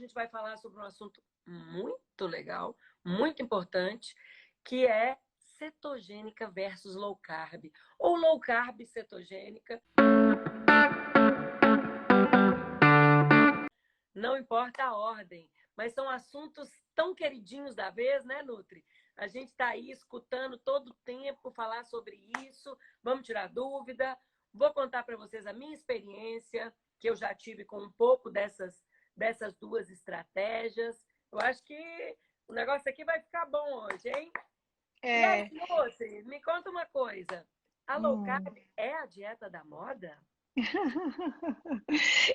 gente vai falar sobre um assunto muito legal, muito importante, que é cetogênica versus low carb, ou low carb cetogênica. Não importa a ordem, mas são assuntos tão queridinhos da vez, né, Nutri? A gente está aí escutando todo o tempo falar sobre isso, vamos tirar dúvida. Vou contar para vocês a minha experiência, que eu já tive com um pouco dessas duas estratégias. Eu acho que o negócio aqui vai ficar bom hoje, hein? E aí, Nutri, me conta uma coisa. A low carb é a dieta da moda?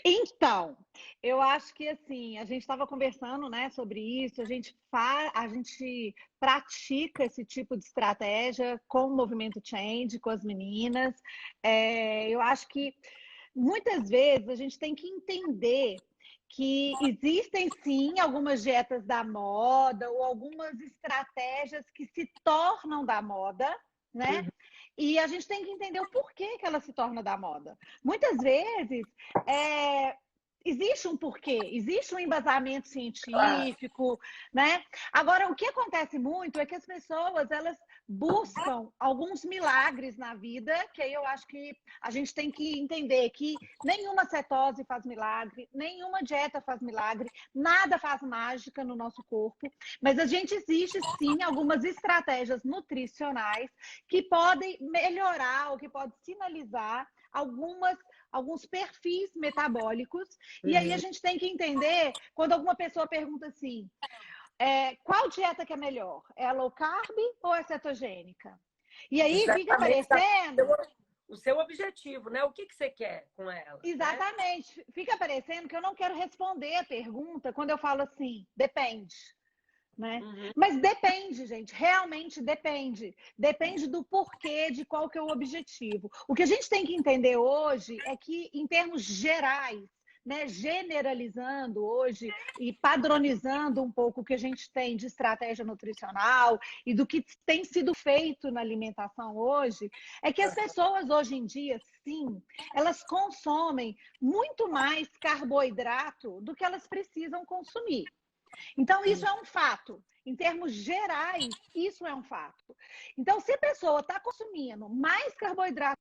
Então, eu acho que assim, a gente estava conversando, né, sobre isso, a gente pratica esse tipo de estratégia com o Movimento Change, com as meninas. Eu acho que muitas vezes a gente tem que entender que existem sim algumas dietas da moda ou algumas estratégias que se tornam da moda, né? E a gente tem que entender o porquê que ela se torna da moda. Muitas vezes existe um porquê, existe um embasamento científico, né? Agora, o que acontece muito é que as pessoas elas buscam alguns milagres na vida, que aí eu acho que a gente tem que entender que nenhuma cetose faz milagre, nenhuma dieta faz milagre, nada faz mágica no nosso corpo, mas a gente existe sim algumas estratégias nutricionais que podem melhorar ou que podem sinalizar alguns perfis metabólicos. E aí a gente tem que entender, quando alguma pessoa pergunta assim, qual dieta que é melhor? É a low carb ou é cetogênica? E aí fica parecendo... O seu objetivo, né? O que você quer com ela? Exatamente. Né? Fica parecendo que eu não quero responder a pergunta quando eu falo assim, depende. Né? Mas depende, gente, realmente depende. Depende do porquê, de qual que é o objetivo. O que a gente tem que entender hoje é que, em termos gerais, né, generalizando hoje e padronizando um pouco o que a gente tem de estratégia nutricional e do que tem sido feito na alimentação hoje, é que as pessoas hoje em dia, sim, elas consomem muito mais carboidrato do que elas precisam consumir. Então, isso é um fato. Em termos gerais, isso é um fato. Então, se a pessoa está consumindo mais carboidrato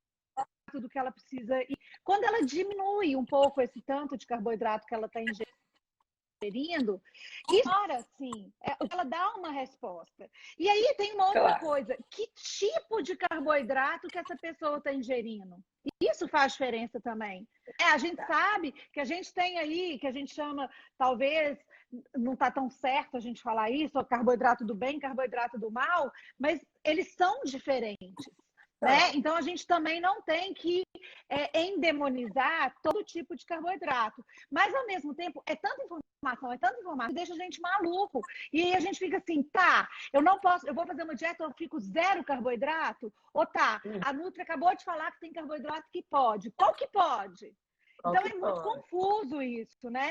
do que ela precisa, e quando ela diminui um pouco esse tanto de carboidrato que ela está ingerindo, isso, ora, sim, ela dá uma resposta. E aí tem uma outra coisa. Que tipo de carboidrato que essa pessoa está ingerindo? Isso faz diferença também. A gente sabe que a gente tem aí, que a gente chama, talvez, não está tão certo a gente falar isso, ó, carboidrato do bem, carboidrato do mal, mas eles são diferentes. Né? Então, a gente também não tem que endemonizar todo tipo de carboidrato. Mas, ao mesmo tempo, é tanta informação, que deixa a gente maluco. E aí a gente fica assim, tá, eu não posso, eu vou fazer uma dieta, eu fico zero carboidrato? Ou tá, a Nutri acabou de falar que tem carboidrato que pode. Qual que pode? Então, é muito confuso isso, né?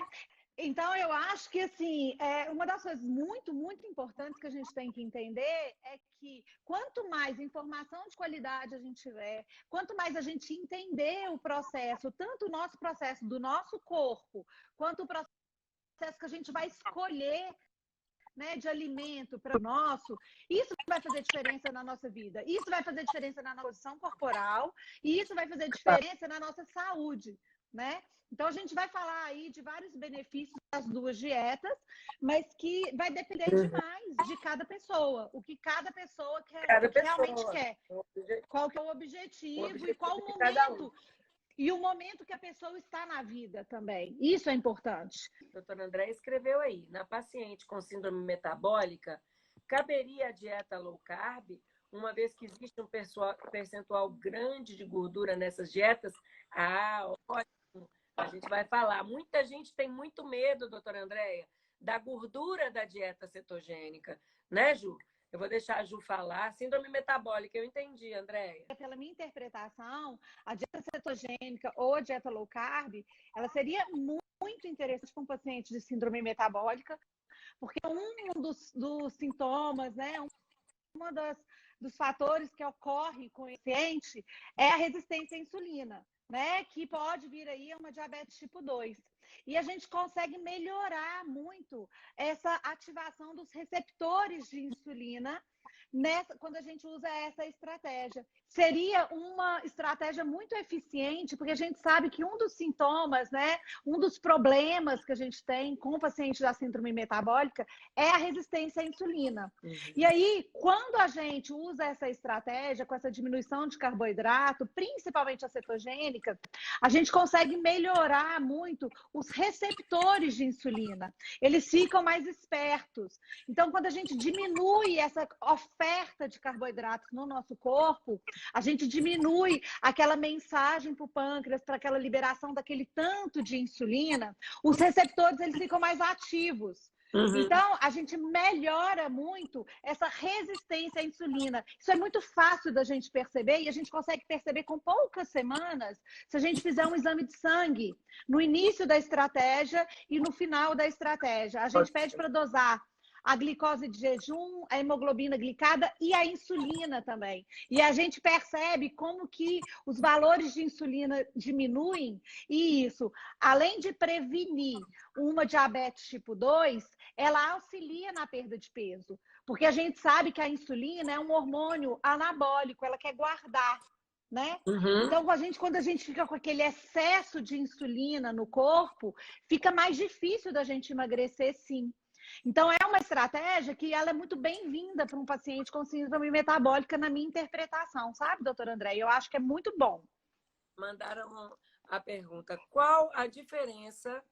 Então, eu acho que, assim, uma das coisas muito, muito importantes que a gente tem que entender é que quanto mais informação de qualidade a gente tiver, quanto mais a gente entender o processo, tanto o nosso processo do nosso corpo, quanto o processo que a gente vai escolher, né, de alimento para o nosso, isso vai fazer diferença na nossa vida, isso vai fazer diferença na nossa posição corporal e isso vai fazer diferença na nossa saúde, né? Então, a gente vai falar aí de vários benefícios das duas dietas, mas que vai depender demais de cada pessoa, o que cada pessoa quer, realmente quer. Qual que é o objetivo e qual o momento, e o momento que a pessoa está na vida também. Isso é importante. A doutora André escreveu aí, na paciente com síndrome metabólica, caberia a dieta low carb, uma vez que existe um percentual grande de gordura nessas dietas? Ótimo. A gente vai falar. Muita gente tem muito medo, doutora Andréia, da gordura da dieta cetogênica. Né, Ju? Eu vou deixar a Ju falar. Síndrome metabólica, eu entendi, Andréia. Pela minha interpretação, a dieta cetogênica ou a dieta low carb, ela seria muito interessante para um paciente de síndrome metabólica, porque um dos sintomas, né, dos fatores que ocorre com esse paciente é a resistência à insulina. né, que pode vir aí a uma diabetes tipo 2. E a gente consegue melhorar muito essa ativação dos receptores de insulina quando a gente usa essa estratégia. Seria uma estratégia muito eficiente, porque a gente sabe que um dos sintomas, né, um dos problemas que a gente tem com o paciente da síndrome metabólica é a resistência à insulina. E aí, quando a gente usa essa estratégia, com essa diminuição de carboidrato, principalmente a cetogênica, a gente consegue melhorar muito os receptores de insulina. Eles ficam mais espertos. Então, quando a gente diminui essa oferta de carboidratos no nosso corpo, a gente diminui aquela mensagem para o pâncreas, para aquela liberação daquele tanto de insulina, os receptores eles ficam mais ativos. Então, a gente melhora muito essa resistência à insulina. Isso é muito fácil da gente perceber e a gente consegue perceber com poucas semanas se a gente fizer um exame de sangue no início da estratégia e no final da estratégia. A gente pede para dosar a glicose de jejum, a hemoglobina glicada e a insulina também. E a gente percebe como que os valores de insulina diminuem e isso, além de prevenir uma diabetes tipo 2, ela auxilia na perda de peso. Porque a gente sabe que a insulina é um hormônio anabólico, ela quer guardar. Né? Então, quando a gente fica com aquele excesso de insulina no corpo, fica mais difícil da gente emagrecer, sim. Então, é uma estratégia que ela é muito bem-vinda para um paciente com síndrome metabólica, na minha interpretação, sabe, doutora André? Eu acho que é muito bom. Mandaram a pergunta: qual a diferença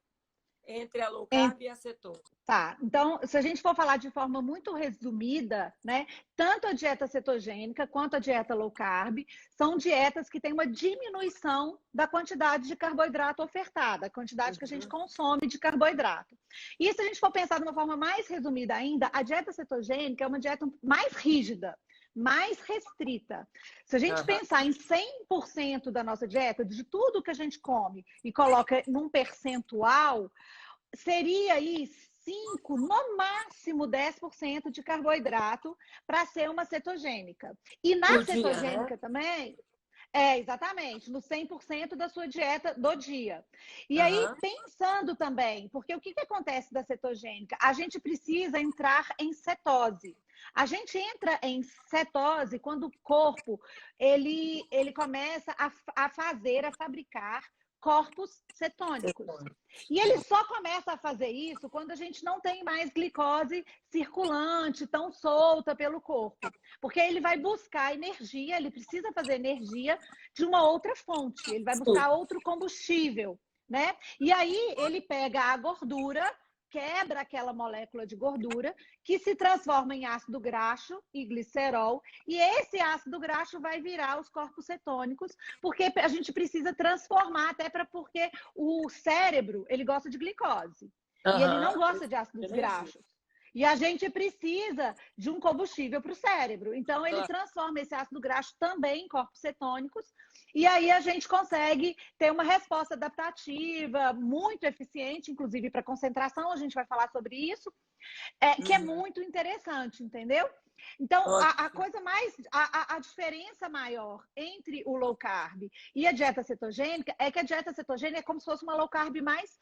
entre a low carb e a ceto? Tá, então, se a gente for falar de forma muito resumida, né, tanto a dieta cetogênica quanto a dieta low carb são dietas que têm uma diminuição da quantidade de carboidrato ofertada, a quantidade que a gente consome de carboidrato. E se a gente for pensar de uma forma mais resumida ainda, a dieta cetogênica é uma dieta mais rígida, mais restrita. Se a gente pensar em 100% da nossa dieta, de tudo que a gente come, e coloca num percentual, seria aí 5, no máximo 10% de carboidrato para ser uma cetogênica. E na cetogênica também, exatamente, no 100% da sua dieta do dia. E aí, pensando também, porque o que acontece da cetogênica? A gente precisa entrar em cetose. A gente entra em cetose quando o corpo ele começa a fabricar corpos cetônicos. E ele só começa a fazer isso quando a gente não tem mais glicose circulante, tão solta pelo corpo. Porque ele vai buscar energia, ele precisa fazer energia de uma outra fonte, ele vai buscar outro combustível, né? E aí ele pega a gordura, quebra aquela molécula de gordura que se transforma em ácido graxo e glicerol, e esse ácido graxo vai virar os corpos cetônicos, porque a gente precisa transformar, porque o cérebro, ele gosta de glicose, e ele não gosta de ácidos graxos. E a gente precisa de um combustível para o cérebro. Então, ele transforma esse ácido graxo também em corpos cetônicos. E aí a gente consegue ter uma resposta adaptativa muito eficiente, inclusive para concentração. A gente vai falar sobre isso, que é muito interessante, entendeu? Então, a coisa mais, a diferença maior entre o low carb e a dieta cetogênica é que a dieta cetogênica é como se fosse uma low carb mais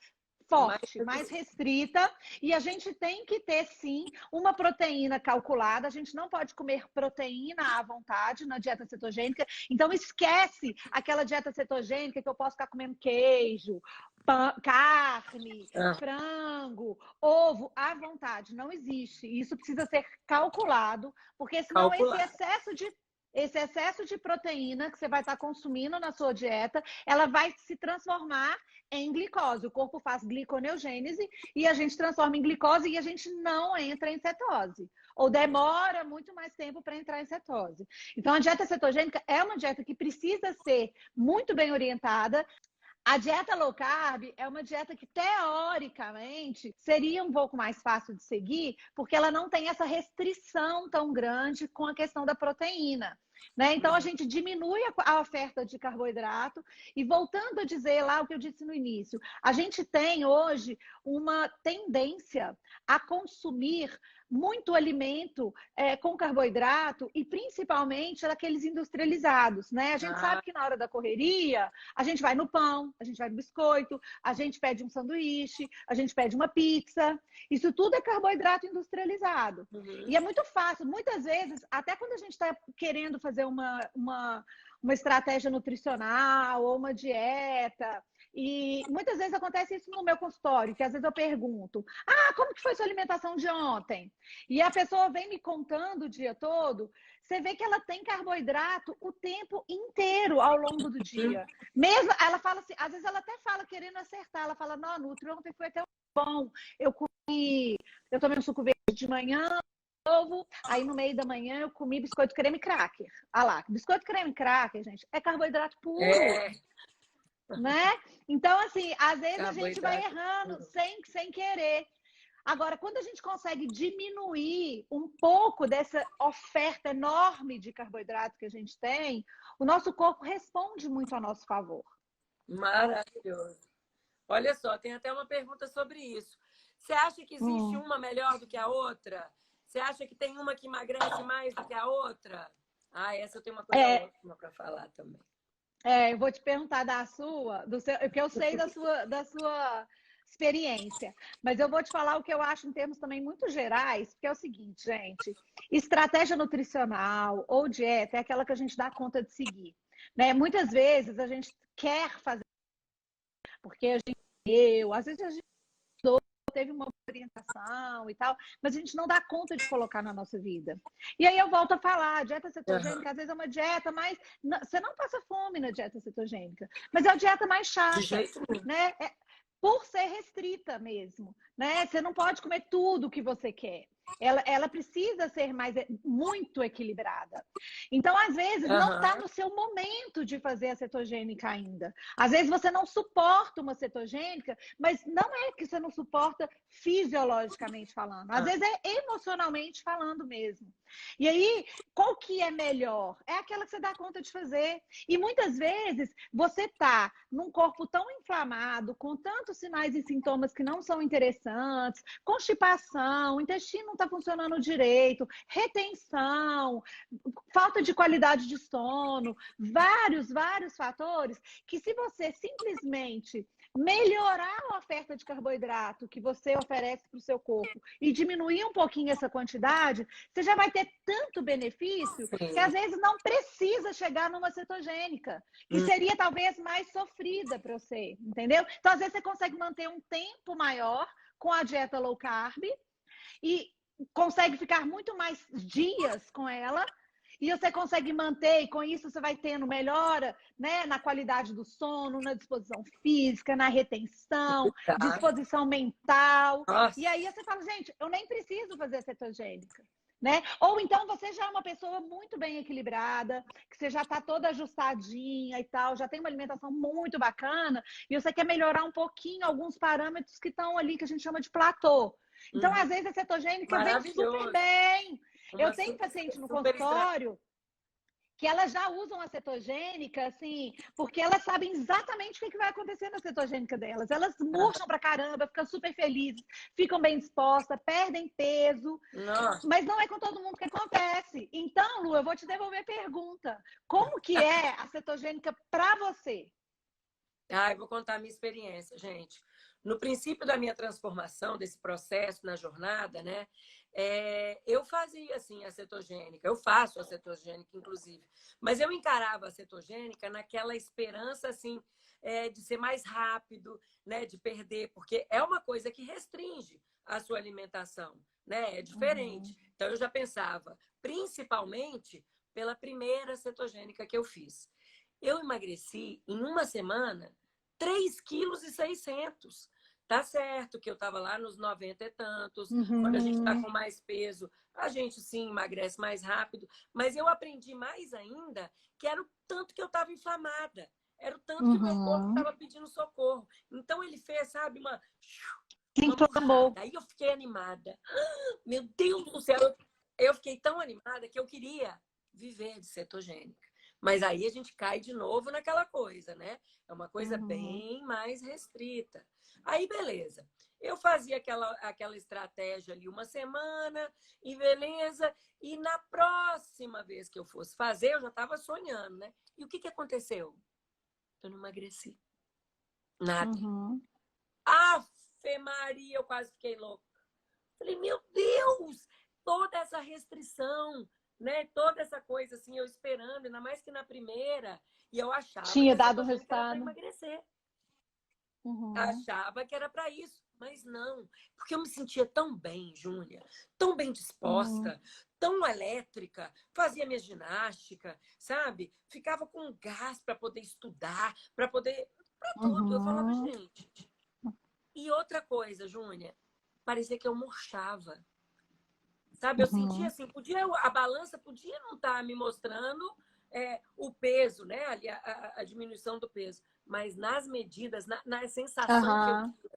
forte, mais restrita, e a gente tem que ter, sim, uma proteína calculada. A gente não pode comer proteína à vontade na dieta cetogênica. Então, esquece aquela dieta cetogênica que eu posso ficar comendo queijo, carne, frango, ovo à vontade. Não existe. Isso precisa ser calculado, porque senão esse excesso de proteína que você vai estar consumindo na sua dieta, ela vai se transformar em glicose. O corpo faz gliconeogênese e a gente transforma em glicose e a gente não entra em cetose. Ou demora muito mais tempo para entrar em cetose. Então, a dieta cetogênica é uma dieta que precisa ser muito bem orientada. A dieta low carb é uma dieta que, teoricamente, seria um pouco mais fácil de seguir, porque ela não tem essa restrição tão grande com a questão da proteína. né? Então, a gente diminui a oferta de carboidrato. E voltando a dizer lá o que eu disse no início, a gente tem hoje uma tendência a consumir muito alimento com carboidrato e principalmente aqueles industrializados, né? A gente sabe que na hora da correria, a gente vai no pão, a gente vai no biscoito, a gente pede um sanduíche, a gente pede uma pizza. Isso tudo é carboidrato industrializado. E é muito fácil. Muitas vezes, até quando a gente está querendo fazer uma estratégia nutricional ou uma dieta, e muitas vezes acontece isso no meu consultório, que às vezes eu pergunto: como que foi sua alimentação de ontem? E a pessoa vem me contando o dia todo, você vê que ela tem carboidrato o tempo inteiro ao longo do dia. Mesmo, ela fala assim, às vezes ela até fala querendo acertar, ela fala: não, Nutri, ontem foi até bom, eu tomei um suco verde de manhã, ovo, aí no meio da manhã eu comi biscoito creme cracker. Lá, biscoito creme cracker, gente, é carboidrato puro. Né? Então, assim, às vezes a gente vai errando sem querer. Agora, quando a gente consegue diminuir um pouco dessa oferta enorme de carboidrato que a gente tem, o nosso corpo responde muito a nosso favor. Maravilhoso. Olha só, tem até uma pergunta sobre isso. Você acha que existe uma melhor do que a outra? Você acha que tem uma que emagrece mais do que a outra? Essa eu tenho uma coisa ótima para falar também. Eu vou te perguntar porque eu sei da sua experiência, mas eu vou te falar o que eu acho em termos também muito gerais, porque é o seguinte, gente, estratégia nutricional ou dieta é aquela que a gente dá conta de seguir, né? Muitas vezes a gente quer fazer, porque às vezes a gente teve uma orientação e tal, mas a gente não dá conta de colocar na nossa vida. E aí eu volto a falar, a dieta cetogênica, às vezes é uma dieta mais... Você não passa fome na dieta cetogênica, mas é a dieta mais chata, né? Por ser restrita mesmo, né? Você não pode comer tudo o que você quer. Ela precisa ser muito equilibrada. Então, às vezes, não está no seu momento de fazer a cetogênica ainda. Às vezes, você não suporta uma cetogênica, mas não é que você não suporta fisiologicamente falando. Às vezes, é emocionalmente falando mesmo. E aí, qual que é melhor? É aquela que você dá conta de fazer. E muitas vezes, você está num corpo tão inflamado, com tantos sinais e sintomas que não são interessantes, constipação, o intestino não está funcionando direito, retenção, falta de qualidade de sono, vários fatores que, se você simplesmente melhorar a oferta de carboidrato que você oferece para o seu corpo e diminuir um pouquinho essa quantidade, você já vai ter tanto benefício que às vezes não precisa chegar numa cetogênica, que seria talvez mais sofrida para você, entendeu? Então, às vezes você consegue manter um tempo maior com a dieta low carb e consegue ficar muito mais dias com ela, e você consegue manter, e com isso você vai tendo melhora, né, na qualidade do sono, na disposição física, na retenção, disposição mental. Nossa. E aí você fala: gente, eu nem preciso fazer cetogênica. Né? Ou então você já é uma pessoa muito bem equilibrada, que você já está toda ajustadinha e tal, já tem uma alimentação muito bacana, e você quer melhorar um pouquinho alguns parâmetros que estão ali, que a gente chama de platô. Então, às vezes, a cetogênica vem super bem. Eu tenho paciente no consultório que elas já usam a cetogênica, assim, porque elas sabem exatamente o que vai acontecer na cetogênica delas. Elas murcham pra caramba, ficam super felizes, ficam bem dispostas, perdem peso. Nossa. Mas não é com todo mundo que acontece. Então, Lu, eu vou te devolver a pergunta. Como que é a cetogênica pra você? Eu vou contar a minha experiência, gente. No princípio da minha transformação, desse processo na jornada, né? Eu fazia, assim, a cetogênica. Eu faço a cetogênica, inclusive. Mas eu encarava a cetogênica naquela esperança, assim, de ser mais rápido, né? De perder, porque é uma coisa que restringe a sua alimentação, né? É diferente. Então, eu já pensava, principalmente pela primeira cetogênica que eu fiz. Eu emagreci, em uma semana, 3,6 kg. Tá certo que eu estava lá nos 90 e tantos. Quando a gente está com mais peso, a gente sim emagrece mais rápido. Mas eu aprendi mais ainda que era o tanto que eu estava inflamada. Era o tanto que o meu corpo estava pedindo socorro. Então ele fez, sabe, uma murrada. Aí eu fiquei animada. Meu Deus do céu! Eu fiquei tão animada que eu queria viver de cetogênica. Mas aí a gente cai de novo naquela coisa, né? É uma coisa bem mais restrita. Aí, beleza. Eu fazia aquela estratégia ali uma semana, e beleza. E na próxima vez que eu fosse fazer, eu já estava sonhando, né? E o que aconteceu? Eu não emagreci. Nada. Afe Maria, eu quase fiquei louca. Falei, meu Deus! Toda essa restrição, né? Toda essa coisa assim, eu esperando, ainda mais que na primeira. E eu achava Tinha que a dado cetogênica era para resultado. emagrecer. Achava que era para isso, mas não. Porque eu me sentia tão bem, Júnia, tão bem disposta, tão elétrica, fazia minha ginástica, sabe? Ficava com gás para poder estudar, para poder... para tudo. Eu falava, gente... E outra coisa, Júnia, parecia que eu murchava. Sabe, eu sentia assim, a balança podia não estar me mostrando o peso, né? Ali, a diminuição do peso. Mas nas medidas, na sensação que eu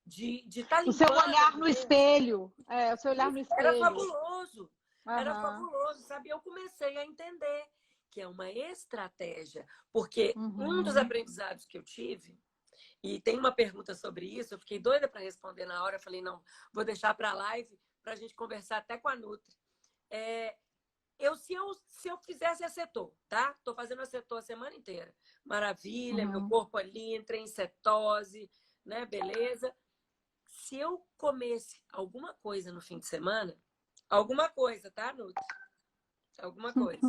tinha de estar limpando... O seu olhar no espelho. O seu olhar no espelho. Era fabuloso. Era fabuloso, sabe? Eu comecei a entender que é uma estratégia. Porque um dos aprendizados que eu tive, e tem uma pergunta sobre isso, eu fiquei doida para responder na hora, eu falei, não, vou deixar para a live, para a gente conversar até com a Nutri. Se eu fizesse a cetor, tá? Tô fazendo a cetor a semana inteira. Maravilha, meu corpo ali, entrei em cetose, né? Beleza. Se eu comesse alguma coisa no fim de semana, alguma coisa, tá, Nutri? Alguma coisa.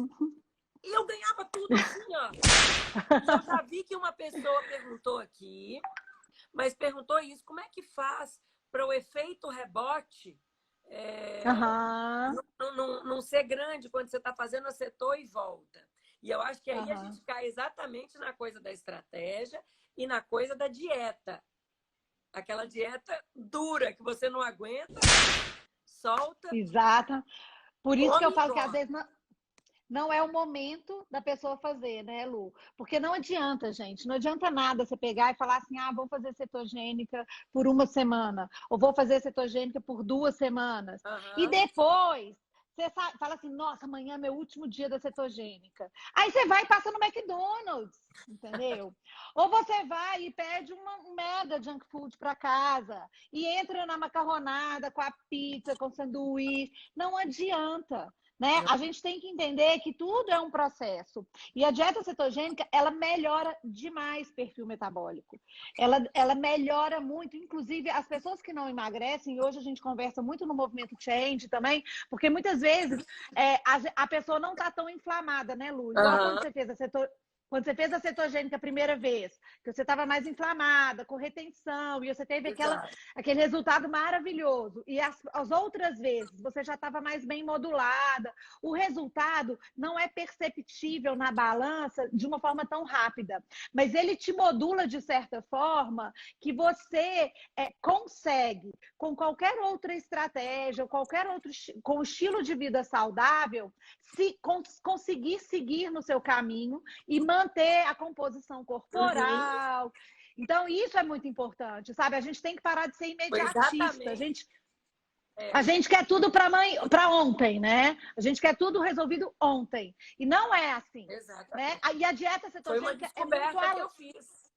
E eu ganhava tudo assim, ó. E eu já vi que uma pessoa perguntou aqui, mas perguntou isso, como é que faz para o efeito rebote não ser grande quando você está fazendo a cetor e volta? E eu acho que aí a gente cai exatamente na coisa da estratégia e na coisa da dieta. Aquela dieta dura que você não aguenta, solta. Exato. Por isso que eu falo que às vezes não é o momento da pessoa fazer, né, Lu? Porque não adianta, gente. Não adianta nada você pegar e falar assim, vou fazer cetogênica por uma semana. Ou vou fazer cetogênica por 2 semanas. E depois, você fala assim, nossa, amanhã é meu último dia da cetogênica. Aí você vai e passa no McDonald's, entendeu? Ou você vai e pede um mega junk food para casa. E entra na macarronada, com a pizza, com o sanduíche. Não adianta. Né? A gente tem que entender que tudo é um processo. E a dieta cetogênica, ela melhora demais o perfil metabólico. Ela melhora muito. Inclusive, as pessoas que não emagrecem, e hoje a gente conversa muito no movimento Change também, porque muitas vezes a pessoa não está tão inflamada, né, Lu? Igual quando você fez quando você fez a cetogênica a primeira vez, que você estava mais inflamada, com retenção, e você teve aquele resultado maravilhoso. E as outras vezes, você já estava mais bem modulada. O resultado não é perceptível na balança de uma forma tão rápida, mas ele te modula de certa forma que você consegue, com qualquer outra estratégia, com o estilo de vida saudável, conseguir seguir no seu caminho e manter a composição corporal. Então, isso é muito importante, sabe? A gente tem que parar de ser imediatista. A gente quer tudo para ontem, né? A gente quer tudo resolvido ontem. E não é assim. Né? E a dieta cetogênica é muito além. Que eu fiz.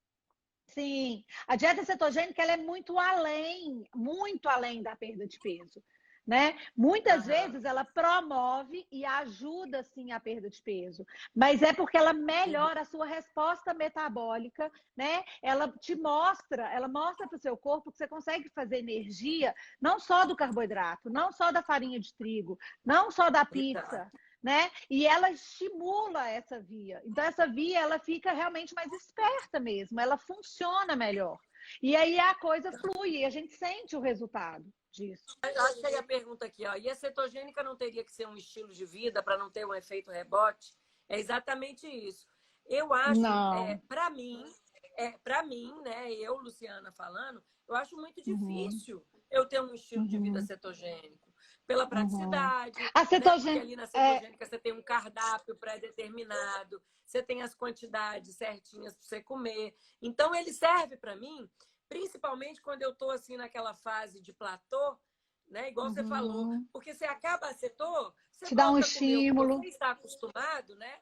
Sim, a dieta cetogênica ela é muito além da perda de peso. Né? Muitas vezes ela promove e ajuda sim a perda de peso, mas é porque ela melhora a sua resposta metabólica, né? Ela mostra para o seu corpo que você consegue fazer energia não só do carboidrato, não só da farinha de trigo, não só da pizza, né? E ela estimula essa via. Então essa via ela fica realmente mais esperta mesmo, ela funciona melhor. E aí a coisa flui e a gente sente o resultado disso. Eu acho que aí a pergunta aqui, ó, e a cetogênica não teria que ser um estilo de vida para não ter um efeito rebote? É exatamente isso. Eu acho, para mim, né, eu, Luciana, falando, eu acho muito difícil eu ter um estilo de vida cetogênico. Pela praticidade, a cetogênica, né? Porque ali na cetogênica você tem um cardápio pré-determinado, você tem as quantidades certinhas para você comer. Então, ele serve para mim, principalmente quando eu estou assim naquela fase de platô, né? Igual você falou. Porque você acaba a cetor, você te dá um volta a comer o que estímulo. você está acostumado, né?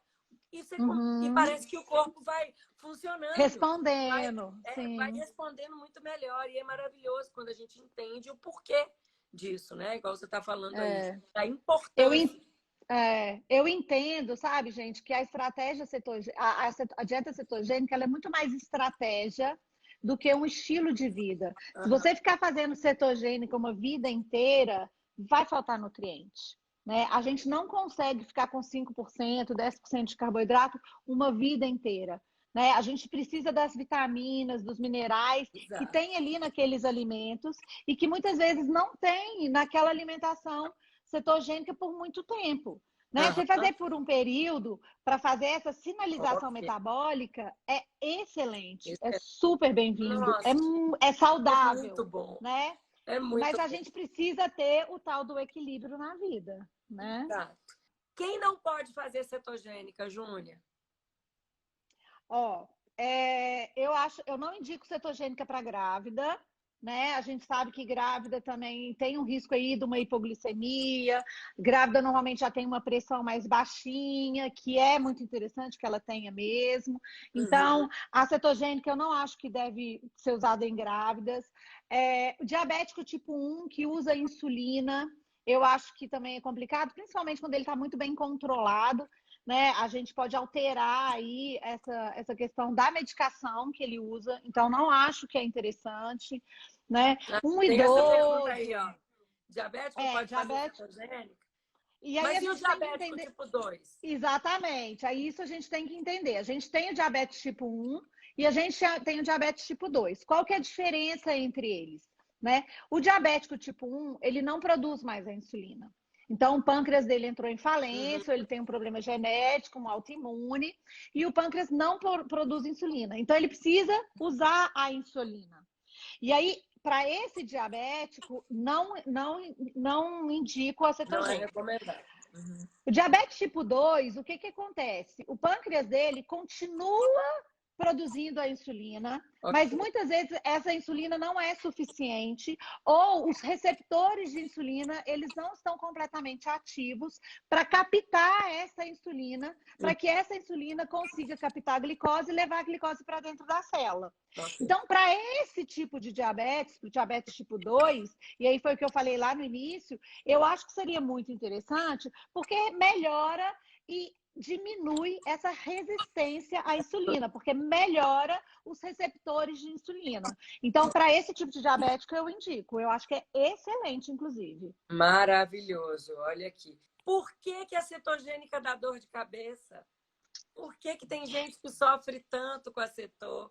E parece que o corpo vai funcionando. Respondendo, vai respondendo muito melhor. E é maravilhoso quando a gente entende o porquê disso, né? Igual você está falando aí. A importância. Eu entendo, sabe, gente, que a estratégia cetogênica, a dieta cetogênica, ela é muito mais estratégia do que um estilo de vida. Se você ficar fazendo cetogênica uma vida inteira, vai faltar nutriente. Né? A gente não consegue ficar com 5%, 10% de carboidrato uma vida inteira. Né? A gente precisa das vitaminas, dos minerais que tem ali naqueles alimentos e que muitas vezes não tem naquela alimentação cetogênica por muito tempo. Né? Você fazer por um período para fazer essa sinalização metabólica é excelente, é super bem-vindo, é saudável. É muito bom. Né? Mas a gente precisa ter o tal do equilíbrio na vida, né? Exato. Quem não pode fazer cetogênica, Júnia? Eu não indico cetogênica para grávida, né? A gente sabe que grávida também tem um risco aí de uma hipoglicemia. Grávida normalmente já tem uma pressão mais baixinha, que é muito interessante que ela tenha mesmo. Então, a cetogênica eu não acho que deve ser usada em grávidas. O diabético tipo 1 que usa insulina, eu acho que também é complicado, principalmente quando ele está muito bem controlado. Né? A gente pode alterar aí essa questão da medicação que ele usa, então não acho que é interessante, né? Tem essa pergunta aí, ó. Diabético pode fazer cetogênica? E aí mas e o diabético tipo 2? Exatamente, aí isso a gente tem que entender. A gente tem o diabetes tipo 1 e a gente tem o diabetes tipo 2. Qual que é a diferença entre eles? Né? O diabético tipo 1, ele não produz mais a insulina. Então, o pâncreas dele entrou em falência, ele tem um problema genético, um autoimune, e o pâncreas não produz insulina. Então, ele precisa usar a insulina. E aí, para esse diabético, não indico a cetogênica. Não é recomendado. O diabetes tipo 2, o que acontece? O pâncreas dele continua produzindo a insulina, mas muitas vezes essa insulina não é suficiente ou os receptores de insulina, eles não estão completamente ativos para captar essa insulina, para que essa insulina consiga captar a glicose e levar a glicose para dentro da célula. Então, para esse tipo de diabetes, o diabetes tipo 2, e aí foi o que eu falei lá no início, eu acho que seria muito interessante, porque melhora e diminui essa resistência à insulina, porque melhora os receptores de insulina. Então, para esse tipo de diabético, eu indico. Eu acho que é excelente, inclusive. Maravilhoso. Olha aqui. Por que a cetogênica dá dor de cabeça? Por que tem gente que sofre tanto com a cetor?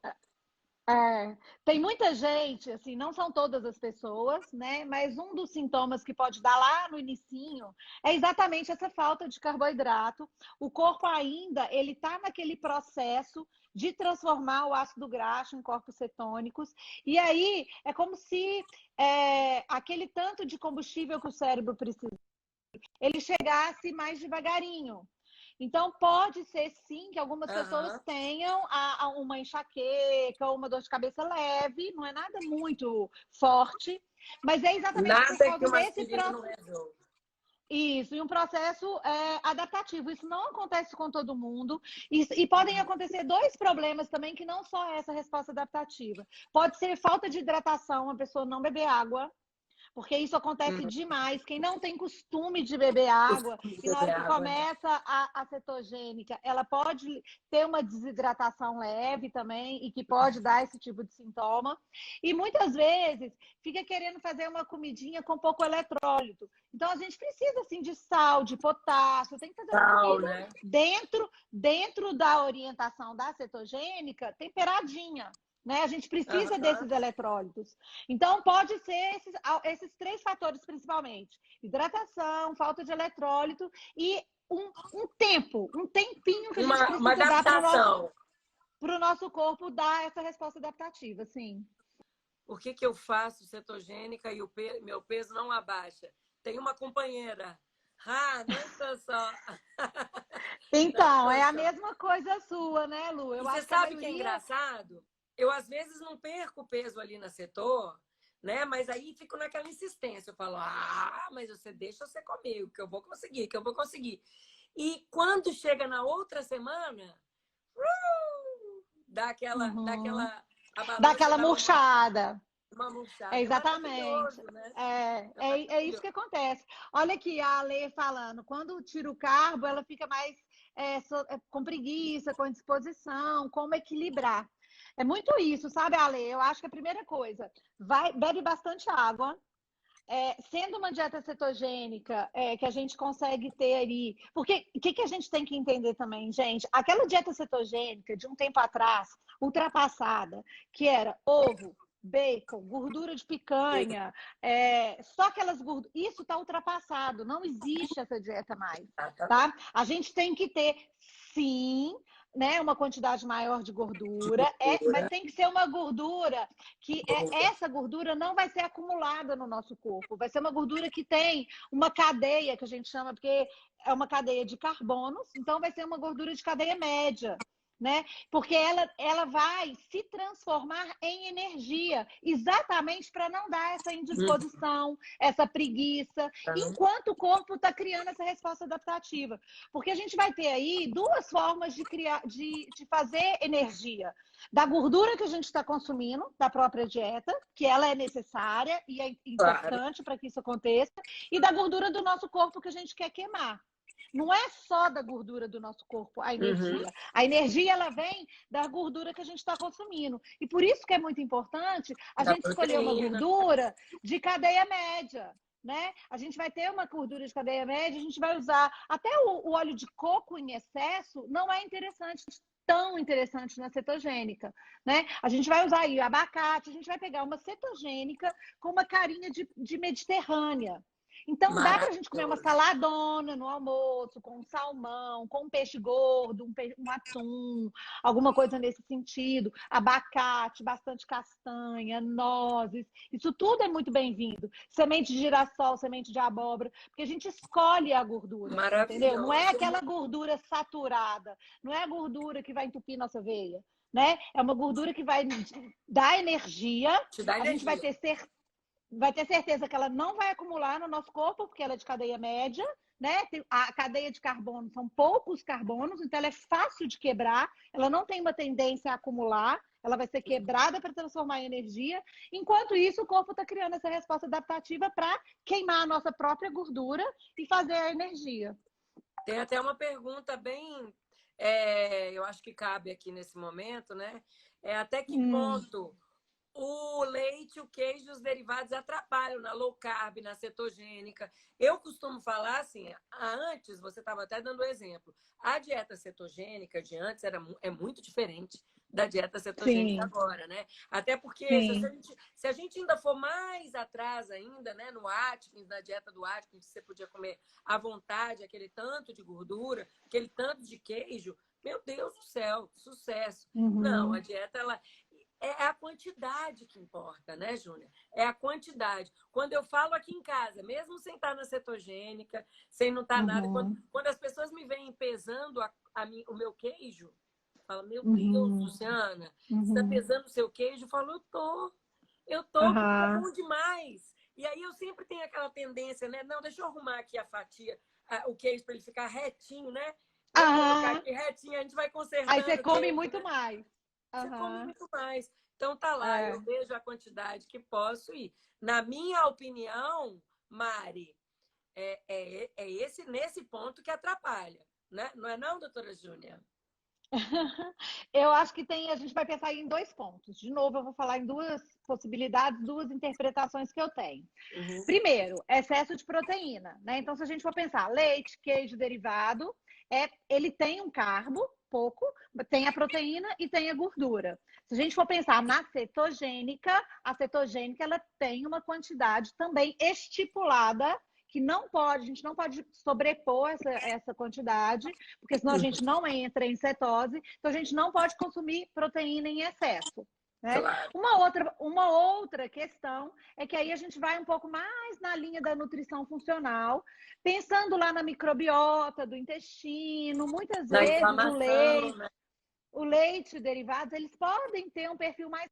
Tem muita gente, assim, não são todas as pessoas, né? Mas um dos sintomas que pode dar lá no inicinho é exatamente essa falta de carboidrato. O corpo ainda, ele tá naquele processo de transformar o ácido graxo em corpos cetônicos. E aí, é como se aquele tanto de combustível que o cérebro precisa, ele chegasse mais devagarinho. Então, pode ser sim que algumas pessoas tenham uma enxaqueca ou uma dor de cabeça leve, não é nada muito forte, mas é exatamente por causa desse processo. Isso, e um processo adaptativo. Isso não acontece com todo mundo. E podem acontecer dois problemas também, que não só essa resposta adaptativa. Pode ser falta de hidratação, a pessoa não beber água. Porque isso acontece demais. Quem não tem costume de beber água, e na hora que começa a cetogênica, ela pode ter uma desidratação leve também, e que pode dar esse tipo de sintoma. E muitas vezes fica querendo fazer uma comidinha com pouco eletrólito. Então a gente precisa assim de sal, de potássio, tem que fazer uma comida, né? dentro da orientação da cetogênica, temperadinha. Né? A gente precisa desses eletrólitos. Então, pode ser esses três fatores, principalmente. Hidratação, falta de eletrólito e um tempinho que a gente precisa dar para o nosso corpo dar essa resposta adaptativa, sim. Por que eu faço cetogênica e meu peso não abaixa? Tem uma companheira. Não sou só. Então, é a mesma coisa sua, né, Lu? Você sabe que é engraçado? Eu, às vezes, não perco peso ali na cetor, né? Mas aí fico naquela insistência. Eu falo, mas você deixa você comigo, que eu vou conseguir, que eu vou conseguir. E quando chega na outra semana, dá aquela a Dá balança aquela dá murchada. uma É murchada. É exatamente. maravilhoso, né? É isso que acontece. Olha aqui a Ale falando, quando tira o carbo, ela fica mais com preguiça, com disposição, como equilibrar. É muito isso, sabe, Ale? Eu acho que a primeira coisa, bebe bastante água. Sendo uma dieta cetogênica, que a gente consegue ter ali. Porque o que a gente tem que entender também, gente? Aquela dieta cetogênica de um tempo atrás, ultrapassada, que era ovo, bacon, gordura de picanha, só aquelas gorduras. Isso está ultrapassado, não existe essa dieta mais, tá? A gente tem que ter, sim, né, uma quantidade maior de gordura, mas tem que ser uma gordura que essa gordura não vai ser acumulada no nosso corpo, vai ser uma gordura que tem uma cadeia, que a gente chama, porque é uma cadeia de carbonos, então vai ser uma gordura de cadeia média. Né? Porque ela vai se transformar em energia, exatamente para não dar essa indisposição, essa preguiça, enquanto o corpo está criando essa resposta adaptativa. Porque a gente vai ter aí duas formas de criar, de fazer energia. Da gordura que a gente está consumindo, da própria dieta, que ela é necessária e é importante para que isso aconteça, e da gordura do nosso corpo que a gente quer queimar. Não é só da gordura do nosso corpo a energia. A energia, ela vem da gordura que a gente está consumindo. E por isso que é muito importante a gente escolher uma gordura de cadeia média. Né? A gente vai ter uma gordura de cadeia média, a gente vai usar até o óleo de coco em excesso, não é interessante, tão interessante na cetogênica, né? A gente vai usar aí abacate, a gente vai pegar uma cetogênica com uma carinha de mediterrânea. Então, dá para a gente comer uma saladona no almoço, com um salmão, com um peixe gordo, um atum, alguma coisa nesse sentido. Abacate, bastante castanha, nozes. Isso tudo é muito bem-vindo. Semente de girassol, semente de abóbora, porque a gente escolhe a gordura, entendeu? Não é aquela gordura saturada, não é a gordura que vai entupir nossa veia, né? É uma gordura que vai dar energia. A gente vai ter certeza que ela não vai acumular no nosso corpo, porque ela é de cadeia média, né? A cadeia de carbono são poucos carbonos, então ela é fácil de quebrar, ela não tem uma tendência a acumular, ela vai ser quebrada para transformar em energia. Enquanto isso, o corpo está criando essa resposta adaptativa para queimar a nossa própria gordura e fazer a energia. Tem até uma pergunta bem, eu acho que cabe aqui nesse momento, né? Até que ponto o leite, o queijo e os derivados atrapalham na low carb, na cetogênica. Eu costumo falar assim, antes, você estava até dando exemplo, a dieta cetogênica de antes é muito diferente da dieta cetogênica agora, né? Até porque se a gente ainda for mais atrás ainda, né, no Atkins, na dieta do Atkins, você podia comer à vontade aquele tanto de gordura, aquele tanto de queijo, meu Deus do céu, sucesso. Não, a dieta, é a quantidade que importa, né, Júnia? É a quantidade. Quando eu falo aqui em casa, mesmo sem estar na cetogênica, sem não estar nada, quando as pessoas me veem pesando o meu queijo, falam, meu Deus, Luciana, você está pesando o seu queijo? Eu falo, eu tô, porque é bom demais. E aí eu sempre tenho aquela tendência, né? Não, deixa eu arrumar aqui a fatia, o queijo, para ele ficar retinho, né? Vou colocar aqui retinho, a gente vai consertando. Aí você come muito mais. Você come muito mais. Então tá lá, eu vejo a quantidade que posso ir. Na minha opinião, Mari, nesse ponto que atrapalha, né? Não é não, doutora Júnia? Eu acho que a gente vai pensar em dois pontos. De novo, eu vou falar em duas possibilidades, duas interpretações que eu tenho. Primeiro, excesso de proteína, né? Então, se a gente for pensar, leite, queijo, derivado, ele tem um carbo, pouco, tem a proteína e tem a gordura. Se a gente for pensar na cetogênica, a cetogênica ela tem uma quantidade também estipulada que a gente não pode sobrepor essa quantidade, porque senão a gente não entra em cetose, então a gente não pode consumir proteína em excesso. Né? Claro. Uma outra questão é que aí a gente vai um pouco mais na linha da nutrição funcional, pensando lá na microbiota do intestino, muitas vezes o leite e derivados, eles podem ter um perfil mais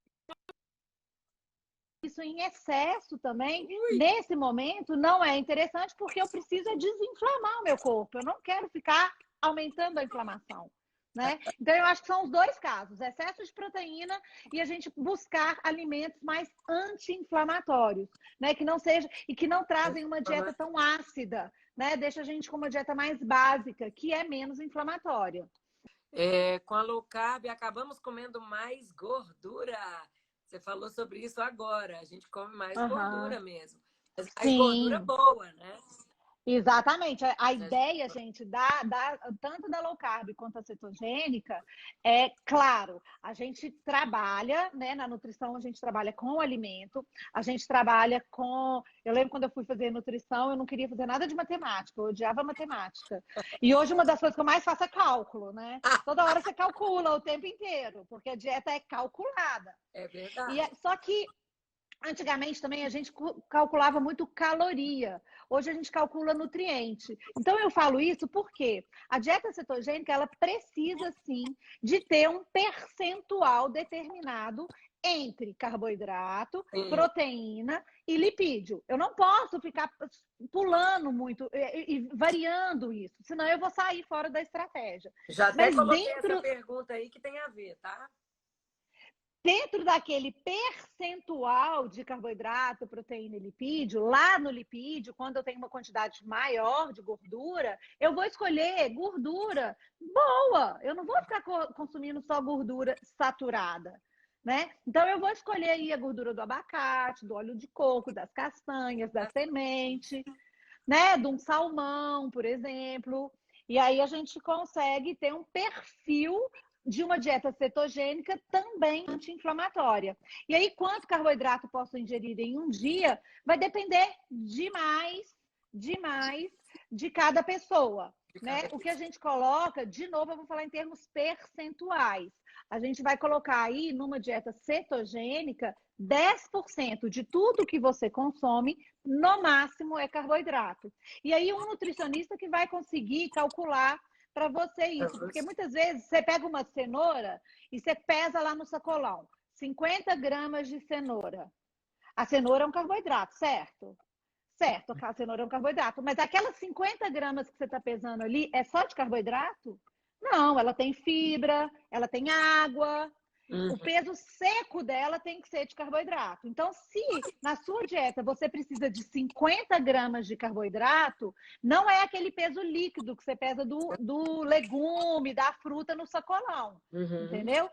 isso em excesso também, nesse momento, não é interessante, porque eu preciso desinflamar o meu corpo. Eu não quero ficar aumentando a inflamação. Né? Então, eu acho que são os dois casos: excesso de proteína e a gente buscar alimentos mais anti-inflamatórios, né? Que não seja e que não trazem uma dieta tão ácida, né? Deixa a gente com uma dieta mais básica, que é menos inflamatória. Com a low carb, acabamos comendo mais gordura. Você falou sobre isso agora. A gente come mais gordura mesmo. Mas mais gordura boa, né? Exatamente. A ideia, gente, tanto da low carb quanto a cetogênica, é claro, a gente trabalha, né, na nutrição, a gente trabalha com o alimento, a gente trabalha com. Eu lembro quando eu fui fazer nutrição, eu não queria fazer nada de matemática, eu odiava matemática. E hoje uma das coisas que eu mais faço é cálculo, né? Toda hora você calcula o tempo inteiro, porque a dieta é calculada. É verdade. Só que antigamente também a gente calculava muito caloria. Hoje a gente calcula nutriente. Então eu falo isso porque a dieta cetogênica, ela precisa sim de ter um percentual determinado entre carboidrato, proteína e lipídio. Eu não posso ficar pulando muito e variando isso, senão eu vou sair fora da estratégia. Já até coloquei essa pergunta aí que tem a ver, tá? Dentro daquele percentual de carboidrato, proteína e lipídio, lá no lipídio, quando eu tenho uma quantidade maior de gordura, eu vou escolher gordura boa. Eu não vou ficar consumindo só gordura saturada, né? Então, eu vou escolher aí a gordura do abacate, do óleo de coco, das castanhas, da semente, né? De um salmão, por exemplo. E aí a gente consegue ter um perfil de uma dieta cetogênica também anti-inflamatória. E aí, quanto carboidrato posso ingerir em um dia vai depender demais de cada pessoa. Né? O que a gente coloca, de novo, eu vou falar em termos percentuais. A gente vai colocar aí, numa dieta cetogênica, 10% de tudo que você consome, no máximo, é carboidrato. E aí, um nutricionista que vai conseguir calcular para você isso, porque muitas vezes você pega uma cenoura e você pesa lá no sacolão, 50 gramas de cenoura. A cenoura é um carboidrato, certo? Certo, a cenoura é um carboidrato, mas aquelas 50 gramas que você está pesando ali é só de carboidrato? Não, ela tem fibra, ela tem água. O peso seco dela tem que ser de carboidrato. Então, se na sua dieta você precisa de 50 gramas de carboidrato, não é aquele peso líquido que você pesa do legume, da fruta no sacolão. Entendeu?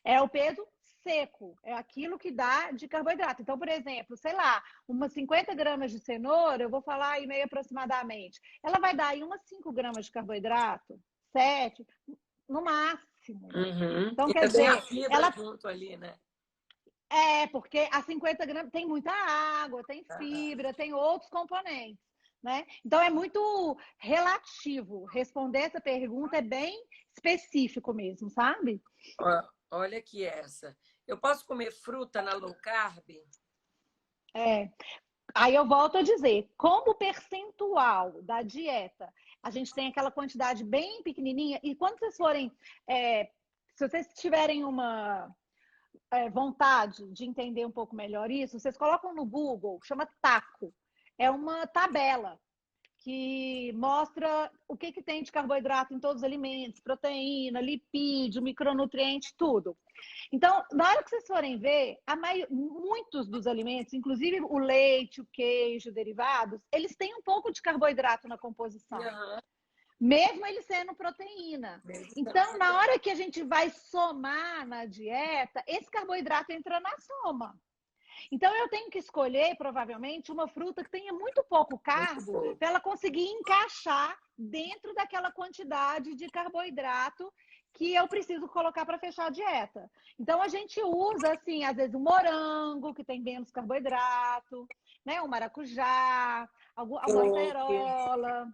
É o peso seco, é aquilo que dá de carboidrato. Então, por exemplo, sei lá, umas 50 gramas de cenoura, eu vou falar aí meio aproximadamente, ela vai dar aí umas 5 gramas de carboidrato, 7, no máximo. Então, quer dizer, a fibra junto ali, né? Porque a 50 gramas tem muita água, tem fibra, tem outros componentes, né? Então, é muito relativo. Responder essa pergunta é bem específico mesmo, sabe? Olha aqui essa. Eu posso comer fruta na low carb? Aí eu volto a dizer, como percentual da dieta, a gente tem aquela quantidade bem pequenininha, e quando vocês forem, se vocês tiverem uma vontade de entender um pouco melhor isso, vocês colocam no Google, chama TACO, é uma tabela que mostra o que tem de carboidrato em todos os alimentos, proteína, lipídio, micronutriente, tudo. Então, na hora que vocês forem ver, muitos dos alimentos, inclusive o leite, o queijo, derivados, eles têm um pouco de carboidrato na composição. Mesmo ele sendo proteína. Então, na hora que a gente vai somar na dieta, esse carboidrato entra na soma. Então, eu tenho que escolher, provavelmente, uma fruta que tenha muito pouco carbo para ela conseguir encaixar dentro daquela quantidade de carboidrato que eu preciso colocar para fechar a dieta. Então, a gente usa, assim, às vezes, o morango, que tem menos carboidrato, né? O maracujá, alguma acerola,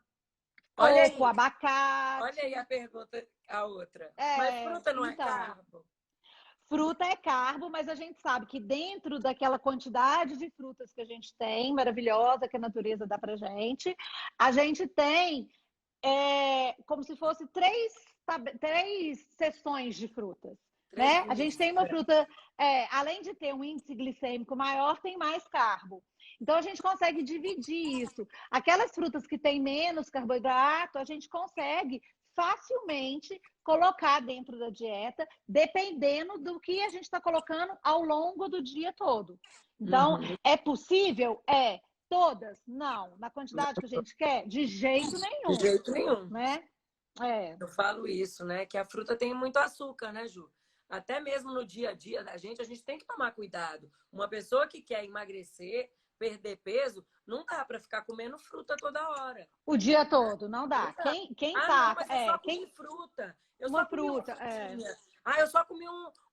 coco, abacate. Olha aí a pergunta, a outra. Mas fruta não é carbo? Fruta é carbo, mas a gente sabe que dentro daquela quantidade de frutas que a gente tem, maravilhosa, que a natureza dá pra gente, a gente tem como se fosse três seções de frutas. né? A gente tem uma fruta, além de ter um índice glicêmico maior, tem mais carbo. Então, a gente consegue dividir isso. Aquelas frutas que têm menos carboidrato, a gente consegue facilmente colocar dentro da dieta, dependendo do que a gente está colocando ao longo do dia todo. Então, é possível? É. Todas? Não. Na quantidade que a gente quer? De jeito nenhum. De jeito nenhum. Né? Eu falo isso, né? Que a fruta tem muito açúcar, né, Ju? Até mesmo no dia a dia da gente, a gente tem que tomar cuidado. Uma pessoa que quer emagrecer, perder peso, não dá para ficar comendo fruta toda hora. O dia todo, não dá. Quem tá... Não, mas eu só comi fruta. Eu uma só comi fruta, eu só comi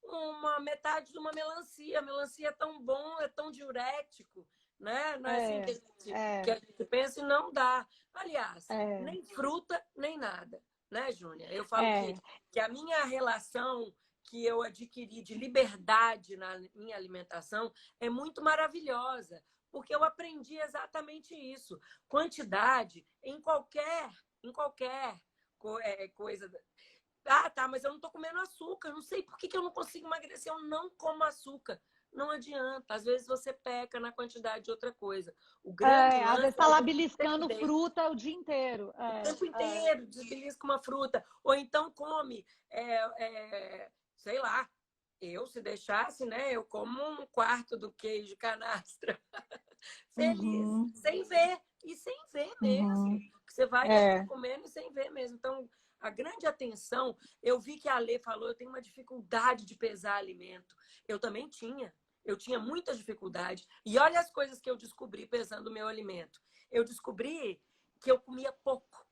uma metade de uma melancia. A melancia é tão bom, é tão diurético, né? Não é assim que a gente pensa e não dá. Aliás, nem fruta, nem nada, né, Júnia? Eu falo que a minha relação que eu adquiri de liberdade na minha alimentação é muito maravilhosa, porque eu aprendi exatamente isso. Quantidade em qualquer coisa. Ah, tá, mas eu não tô comendo açúcar. Não sei por que eu não consigo emagrecer. Eu não como açúcar. Não adianta. Às vezes você peca na quantidade de outra coisa. O grande lance às vezes tá lá beliscando fruta o dia inteiro. O tempo inteiro, belisca uma fruta. Ou então come, sei lá, se deixasse, né? Eu como um quarto do queijo canastra. Feliz, sem ver. E sem ver mesmo. Você vai comendo e sem ver mesmo. Então, a grande atenção, eu vi que a Lê falou, eu tenho uma dificuldade de pesar alimento. Eu também tinha. Eu tinha muita dificuldade. E olha as coisas que eu descobri pesando o meu alimento. Eu descobri que eu comia pouco,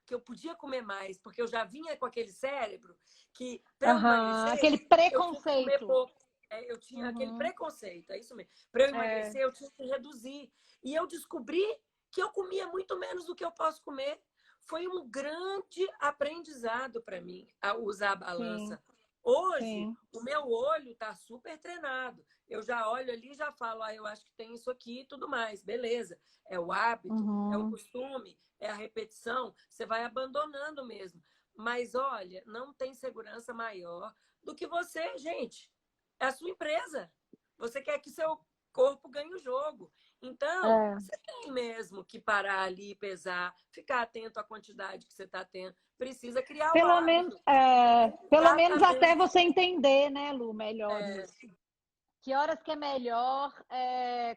que eu podia comer mais, porque eu já vinha com aquele cérebro que, para eu emagrecer, aquele preconceito. Eu tinha que comer pouco. Eu tinha aquele preconceito, é isso mesmo. Para eu emagrecer, eu tinha que reduzir. E eu descobri que eu comia muito menos do que eu posso comer. Foi um grande aprendizado para mim a usar a balança. Sim. Hoje, o meu olho está super treinado. Eu já olho ali e já falo, eu acho que tem isso aqui e tudo mais. Beleza. É o hábito, é o costume, é a repetição. Você vai abandonando mesmo. Mas, olha, não tem segurança maior do que você, gente. É a sua empresa. Você quer que seu corpo ganhe o jogo. Então, você tem mesmo que parar ali, pesar, ficar atento à quantidade que você está tendo. Precisa criar o hábito. Pelo menos até você entender, né, Lu, melhor isso. Que horas que é melhor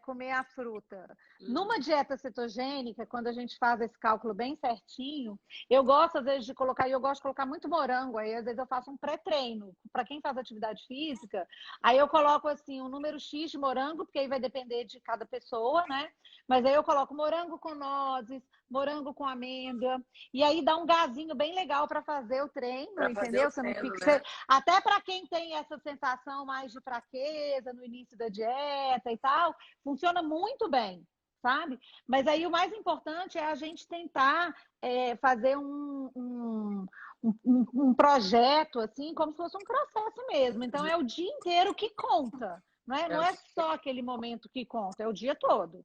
comer a fruta? Numa dieta cetogênica, quando a gente faz esse cálculo bem certinho, eu gosto, às vezes, de colocar, e eu gosto de colocar muito morango, aí às vezes eu faço um pré-treino. Para quem faz atividade física, aí eu coloco assim um número X de morango, porque aí vai depender de cada pessoa, né? Mas aí eu coloco morango com nozes, morango com amêndoa, e aí dá um gazinho bem legal para fazer o treino, entendeu? Você não fica... Até para quem tem essa sensação mais de fraqueza no início da dieta e tal, funciona muito bem, sabe? Mas aí o mais importante é a gente tentar fazer um projeto, assim, como se fosse um processo mesmo. Então, é o dia inteiro que conta, não é? Não é só aquele momento que conta, é o dia todo.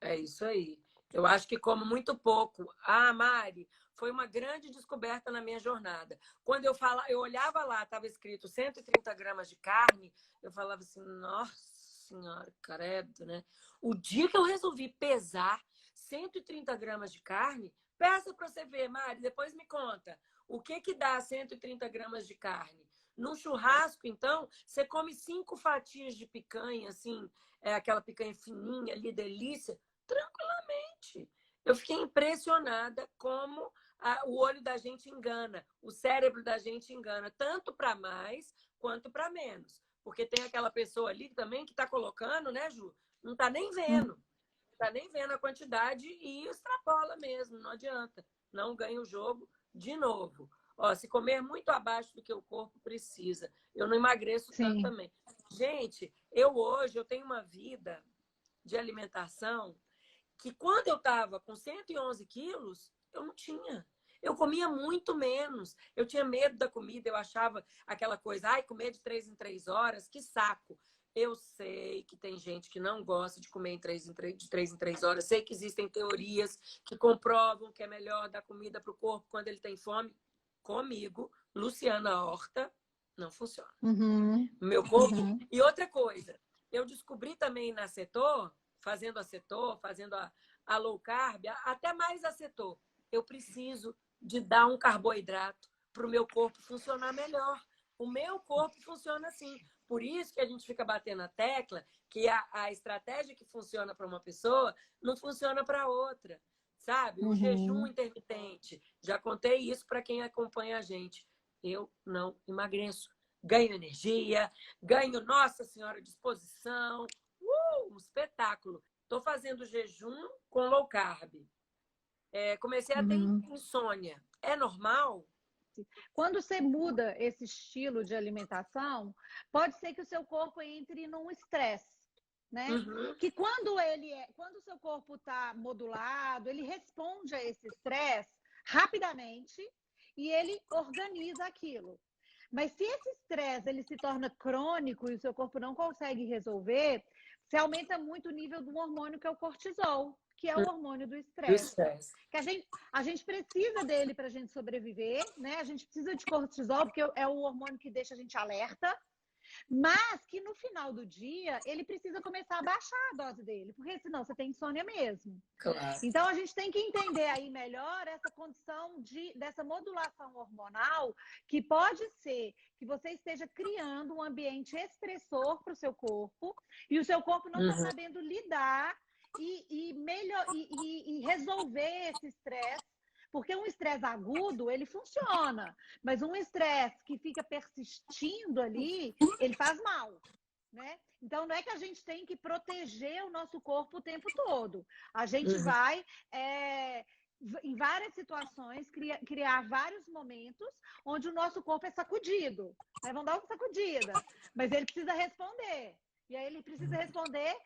É isso aí. Eu acho que como muito pouco. Mari, foi uma grande descoberta na minha jornada. Quando eu olhava lá, estava escrito 130 gramas de carne, eu falava assim, nossa senhora, credo, né? O dia que eu resolvi pesar 130 gramas de carne, peça para você ver, Mari, depois me conta. O que dá 130 gramas de carne? Num churrasco, então, você come 5 fatias de picanha, assim, aquela picanha fininha ali, delícia, tranquilamente. Eu fiquei impressionada como o olho da gente engana, o cérebro da gente engana, tanto para mais quanto para menos. Porque tem aquela pessoa ali também que está colocando, né, Ju? Não está nem vendo. Não está nem vendo a quantidade e extrapola mesmo, não adianta. Não ganha o jogo de novo. Se comer muito abaixo do que o corpo precisa, eu não emagreço tanto também. Gente, hoje eu tenho uma vida de alimentação que quando eu estava com 111 quilos, eu não tinha. Eu comia muito menos. Eu tinha medo da comida, eu achava aquela coisa, comer de 3 em 3 horas, que saco. Eu sei que tem gente que não gosta de comer de 3 em 3 horas. Sei que existem teorias que comprovam que é melhor dar comida para o corpo quando ele tem fome. Comigo, Luciana Horta, Não funciona. Uhum. O meu corpo... Uhum. E outra coisa, eu descobri também na Cetor, fazendo a Cetor, fazendo a low carb, até mais a Cetor, eu preciso de dar um carboidrato para o meu corpo funcionar melhor. O meu corpo funciona assim. Por isso que a gente fica batendo a tecla que a estratégia que funciona para uma pessoa não funciona para outra, sabe? O jejum intermitente. Já contei isso para quem acompanha a gente. Eu não emagreço. Ganho energia, ganho, Nossa Senhora, disposição. Um espetáculo. Estou fazendo jejum com low carb. Comecei a ter insônia. É normal? Quando você muda esse estilo de alimentação, pode ser que o seu corpo entre num estresse, né? Que quando o seu corpo está modulado, ele responde a esse estresse rapidamente e ele organiza aquilo. Mas se esse estresse ele se torna crônico e o seu corpo não consegue resolver, você aumenta muito o nível do hormônio que é o cortisol, que é o hormônio do estresse. Que a gente precisa dele para a gente sobreviver, né? A gente precisa de cortisol, porque é o hormônio que deixa a gente alerta, mas que no final do dia ele precisa começar a baixar a dose dele, porque senão você tem insônia mesmo. Claro. Então a gente tem que entender aí melhor essa condição dessa modulação hormonal, que pode ser que você esteja criando um ambiente estressor para o seu corpo e o seu corpo não está sabendo lidar e resolver esse estresse, porque um estresse agudo, ele funciona, mas um estresse que fica persistindo ali, ele faz mal, né? Então, não é que a gente tem que proteger o nosso corpo o tempo todo. A gente vai, em várias situações, criar vários momentos onde o nosso corpo é sacudido, né? Vamos dar uma sacudida, mas ele precisa responder. E aí ele precisa responder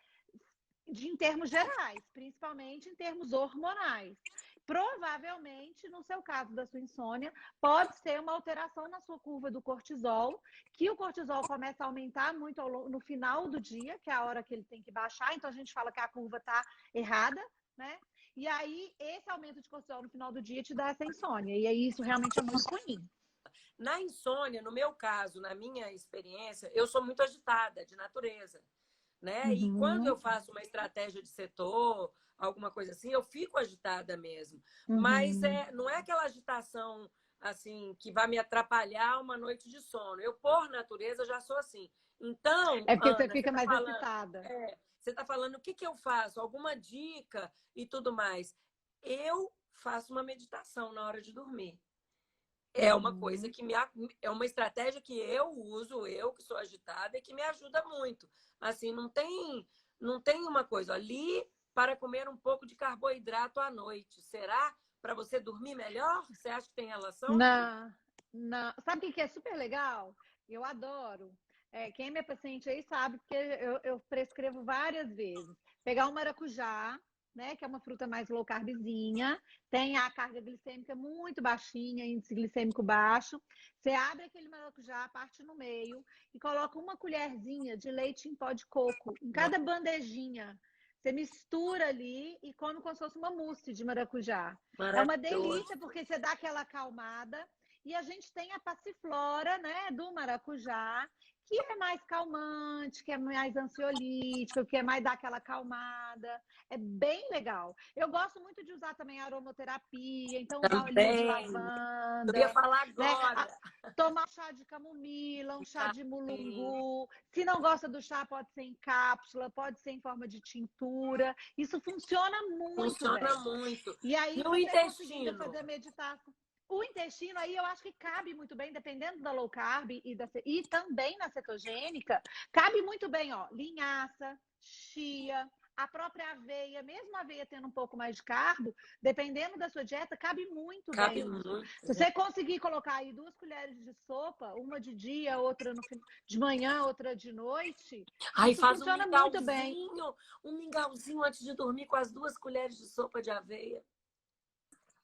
em termos gerais, principalmente em termos hormonais. Provavelmente, no seu caso da sua insônia, pode ser uma alteração na sua curva do cortisol, que o cortisol começa a aumentar muito no final do dia, que é a hora que ele tem que baixar, então a gente fala que a curva está errada, né? E aí, esse aumento de cortisol no final do dia te dá essa insônia, e aí isso realmente é muito ruim. Na insônia, no meu caso, na minha experiência, eu sou muito agitada de natureza, né? E quando eu faço uma estratégia de setor, alguma coisa assim, eu fico agitada mesmo. Mas não é aquela agitação assim que vai me atrapalhar uma noite de sono. Eu, por natureza, já sou assim. Então, é porque Ana, você fica mais excitada. Você está falando o que eu faço? Alguma dica e tudo mais. Eu faço uma meditação na hora de dormir. É uma coisa que é uma estratégia que eu uso, eu que sou agitada, e que me ajuda muito. Assim, não tem uma coisa ali para comer um pouco de carboidrato à noite. Será para você dormir melhor? Você acha que tem relação? Não. Sabe o que é super legal? Eu adoro. Quem é minha paciente aí sabe, porque eu prescrevo várias vezes. Pegar um maracujá, né, que é uma fruta mais low carbzinha, tem a carga glicêmica muito baixinha, índice glicêmico baixo. Você abre aquele maracujá, parte no meio e coloca uma colherzinha de leite em pó de coco em cada bandejinha. Você mistura ali e come como se fosse uma mousse de maracujá. É uma delícia porque você dá aquela acalmada. E a gente tem a passiflora, né, do maracujá, que é mais calmante, que é mais ansiolítico, que é mais dar aquela acalmada. É bem legal. Eu gosto muito de usar também aromaterapia, então usar olhinho de lavanda. Eu ia falar agora. Né? Tomar um chá de camomila, um chá de mulungu. Se não gosta do chá, pode ser em cápsula, pode ser em forma de tintura. Isso funciona muito Funciona bem. muito. E aí, e o você intestino? conseguindo fazer meditação. O intestino aí eu acho que cabe muito bem, dependendo da low carb e também na cetogênica, cabe muito bem, ó, linhaça, chia, a própria aveia, mesmo a aveia tendo um pouco mais de carbo, dependendo da sua dieta, cabe muito Cabe bem. muito. Se você conseguir colocar aí 2 colheres de sopa, uma de dia, outra de manhã, outra de noite, isso faz funciona muito bem. Um mingauzinho antes de dormir com as 2 colheres de sopa de aveia.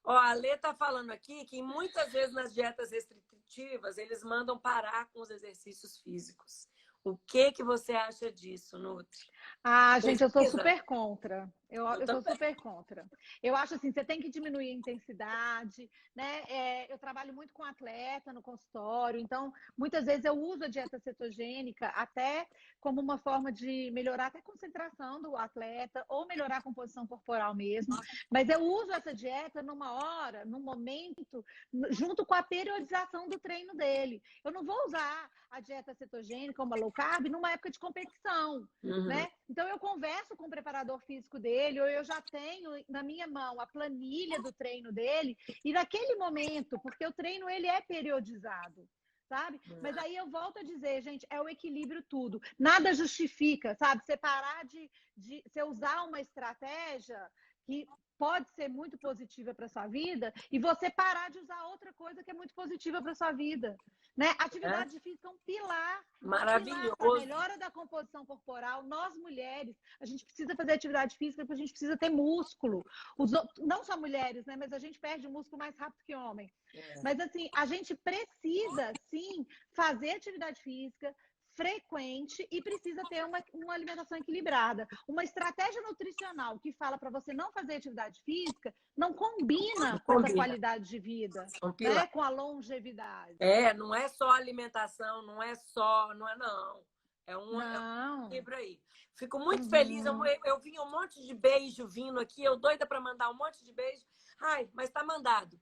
Ó, a Lê tá falando aqui que muitas vezes nas dietas restritivas eles mandam parar com os exercícios físicos. O que você acha disso, Nutri? Ah, gente, eu sou Precisa? super contra. Eu Eu sou também. super contra. Eu acho assim, você tem que diminuir a intensidade, né? Eu trabalho muito com atleta no consultório, então muitas vezes eu uso a dieta cetogênica até como uma forma de melhorar até a concentração do atleta ou melhorar a composição corporal mesmo. Mas eu uso essa dieta numa hora, num momento, junto com a periodização do treino dele. Eu não vou usar a dieta cetogênica, uma low carb, numa época de competição, Uhum. né? Então eu converso com o preparador físico dele, ou eu já tenho na minha mão a planilha do treino dele, e naquele momento, porque o treino ele é periodizado, sabe? Mas aí eu volto a dizer, gente, é o equilíbrio tudo. Nada justifica, sabe? Você parar de você usar uma estratégia que pode ser muito positiva para sua vida e você parar de usar outra coisa que é muito positiva para sua vida, né? É? Atividade física é um pilar para a Maravilhoso. melhora da composição corporal. Nós mulheres, a gente precisa fazer atividade física porque a gente precisa ter músculo. Não só mulheres, né? Mas a gente perde músculo mais rápido que homem. É. Mas assim, a gente precisa sim fazer atividade física frequente e precisa ter uma alimentação equilibrada. Uma estratégia nutricional que fala para você não fazer atividade física não combina com essa Combina. qualidade de vida, São pilares. né? Com a longevidade. É, não é só alimentação, não é só, não é não. É um Não. livro aí. Fico muito feliz. Uhum. Eu vi um monte de beijo vindo aqui. Eu doida para mandar um monte de beijo. Ai, mas tá mandado.